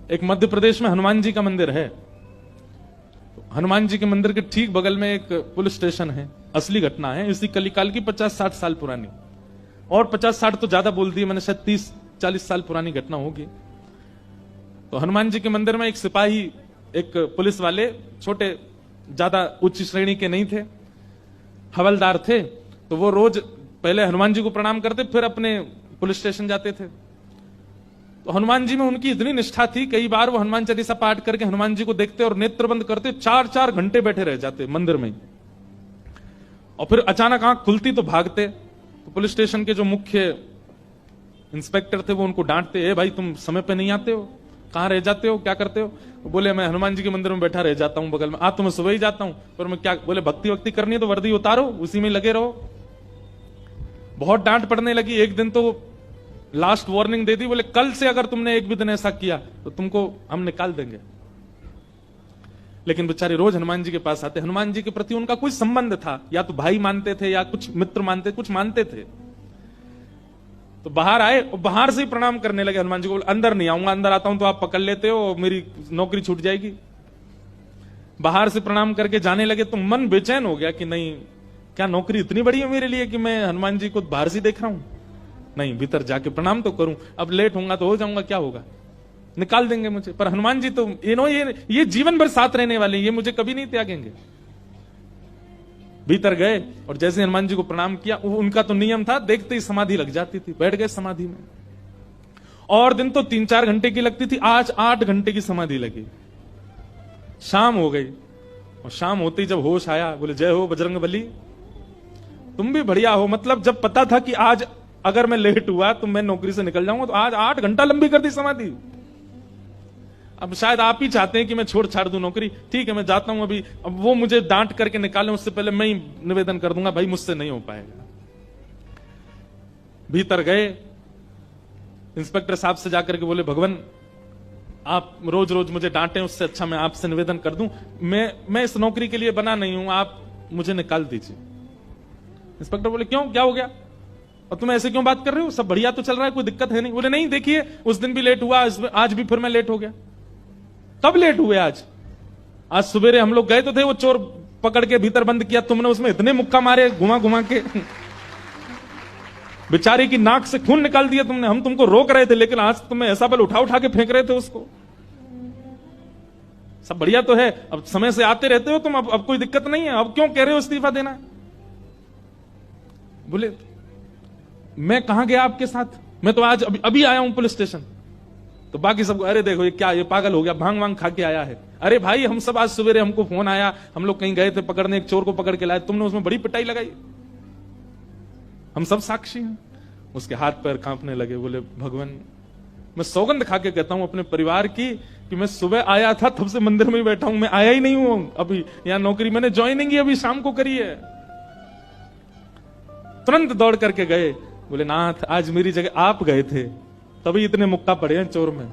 एक मध्य प्रदेश में हनुमान जी का मंदिर है। हनुमान जी के मंदिर के ठीक बगल में एक पुलिस स्टेशन है। असली घटना है, इसी कलिकाल की 50-60 साल पुरानी, और 50-60 तो ज्यादा बोल दिए मैंने, शायद 30-40 साल पुरानी घटना होगी। तो हनुमान जी के मंदिर में एक सिपाही, एक पुलिस वाले, छोटे, ज्यादा उच्च श्रेणी के नहीं थे, हवलदार थे। तो वो रोज पहले हनुमान जी को प्रणाम करते, फिर अपने पुलिस स्टेशन जाते थे। तो हनुमान जी में उनकी इतनी निष्ठा थी, कई बार वो हनुमान चालीसा पाठ करके हनुमान जी को देखते और नेत्र बंद करते 4-4 घंटे बैठे रह जाते मंदिर में ही। और फिर अचानक आंख खुलती तो भागते। तो पुलिस स्टेशन के जो मुख्य इंस्पेक्टर थे वो उनको डांटते, ए भाई तुम समय पे नहीं आते हो, कहां रह जाते हो, क्या करते हो? बोले मैं हनुमान जी के मंदिर में बैठा रह जाता हूं बगल में। आज तो मैं सुबह ही जाता हूं, पर मैं क्या, बोले भक्ति वक्ति करनी है तो वर्दी उतारो, उसी में लगे रहो। बहुत डांट पड़ने लगी। एक दिन तो लास्ट वार्निंग दे दी, बोले कल से अगर तुमने एक भी दिन ऐसा किया तो तुमको हम निकाल देंगे। लेकिन बेचारे रोज हनुमान जी के पास आते। हनुमान जी के प्रति उनका कोई संबंध था, या तो भाई मानते थे या कुछ मित्र मानते, कुछ मानते थे। तो बाहर आए और बाहर से ही प्रणाम करने लगे हनुमान जी को। अंदर नहीं आऊंगा, अंदर आता हूं तो आप पकड़ लेते हो और मेरी नौकरी छूट जाएगी। बाहर से प्रणाम करके जाने लगे तो मन बेचैन हो गया कि नहीं, क्या नौकरी इतनी बड़ी है मेरे लिए कि मैं हनुमान जी को बाहर से देख रहा हूं? नहीं, भीतर जाके प्रणाम तो करूं। अब लेट होऊंगा तो हो जाऊंगा, क्या होगा, निकाल देंगे मुझे। पर हनुमान जी तो ये जीवन भर साथ रहने वाले, ये मुझे कभी नहीं त्यागेंगे। भीतर गए और जैसे हनुमान जी को प्रणाम किया, उनका तो नियम था, देखते ही समाधि लग जाती थी, बैठ गए समाधि में। और दिन तो 3-4 घंटे की लगती थी, आज 8 घंटे की समाधि लगी। शाम हो गई और शाम होते ही जब होश आया, बोले जय हो बजरंगबली, तुम भी बढ़िया हो। मतलब जब पता था कि आज अगर मैं लेट हुआ तो मैं नौकरी से निकल जाऊंगा, तो आज 8 घंटा लंबी कर दी समाधि। अब शायद आप ही चाहते हैं कि मैं छोड़ छाड़ दूं नौकरी, ठीक है मैं जाता हूं अभी। अब वो मुझे डांट करके निकालें उससे पहले मैं ही निवेदन कर दूंगा, भाई मुझसे नहीं हो पाएगा। भीतर गए, इंस्पेक्टर साहब से जाकर के बोले, भगवान आप रोज रोज मुझे डांटें, उससे अच्छा मैं आपसे निवेदन कर दूं, मैं इस नौकरी के लिए बना नहीं हूं, आप मुझे निकाल दीजिए। इंस्पेक्टर बोले क्यों, क्या हो गया, और तुम ऐसे क्यों बात कर रहे हो, सब बढ़िया तो चल रहा है, कोई दिक्कत है नहीं? बोले नहीं, देखिए उस दिन भी लेट हुआ, आज भी फिर मैं लेट हो गया। कब लेट हुए? आज सवेरे हम लोग गए तो थे, वो चोर पकड़ के भीतर बंद किया, तुमने उसमें इतने मुक्का मारे घुमा घुमा के, बेचारे की नाक से खून निकाल दिया तुमने। हम तुमको रोक रहे थे, लेकिन आज तुम्हें ऐसा बल उठा उठा के फेंक रहे थे उसको। सब बढ़िया तो है, अब समय से आते रहते हो तुम, अब कोई दिक्कत नहीं है, अब क्यों कह रहे हो इस्तीफा देना? बोले मैं कहां गया आपके साथ, मैं तो आज अभी आया हूं पुलिस स्टेशन। तो बाकी सबको, अरे देखो ये क्या, ये पागल हो गया, भांग वांग खा के आया है। अरे भाई हम सब आज सवेरे, हमको फोन आया, हम लोग कहीं गए थे पकड़ने, एक चोर को पकड़ के लाए, तुमने उसमें बड़ी पिटाई लगाई, हम सब साक्षी हैं। उसके हाथ पैर कांपने लगे। बोले भगवान, मैं सौगंध खा के कहता हूं अपने परिवार की कि मैं सुबह आया था, तब से मंदिर में ही बैठा हूं, मैं आया ही नहीं हूं अभी यहां नौकरी, मैंने ज्वाइनिंग ही अभी शाम को करी है। तुरंत दौड़ करके गए, बोले नाथ आज मेरी जगह आप गए थे, तभी इतने मुक्का पड़े हैं चोर में।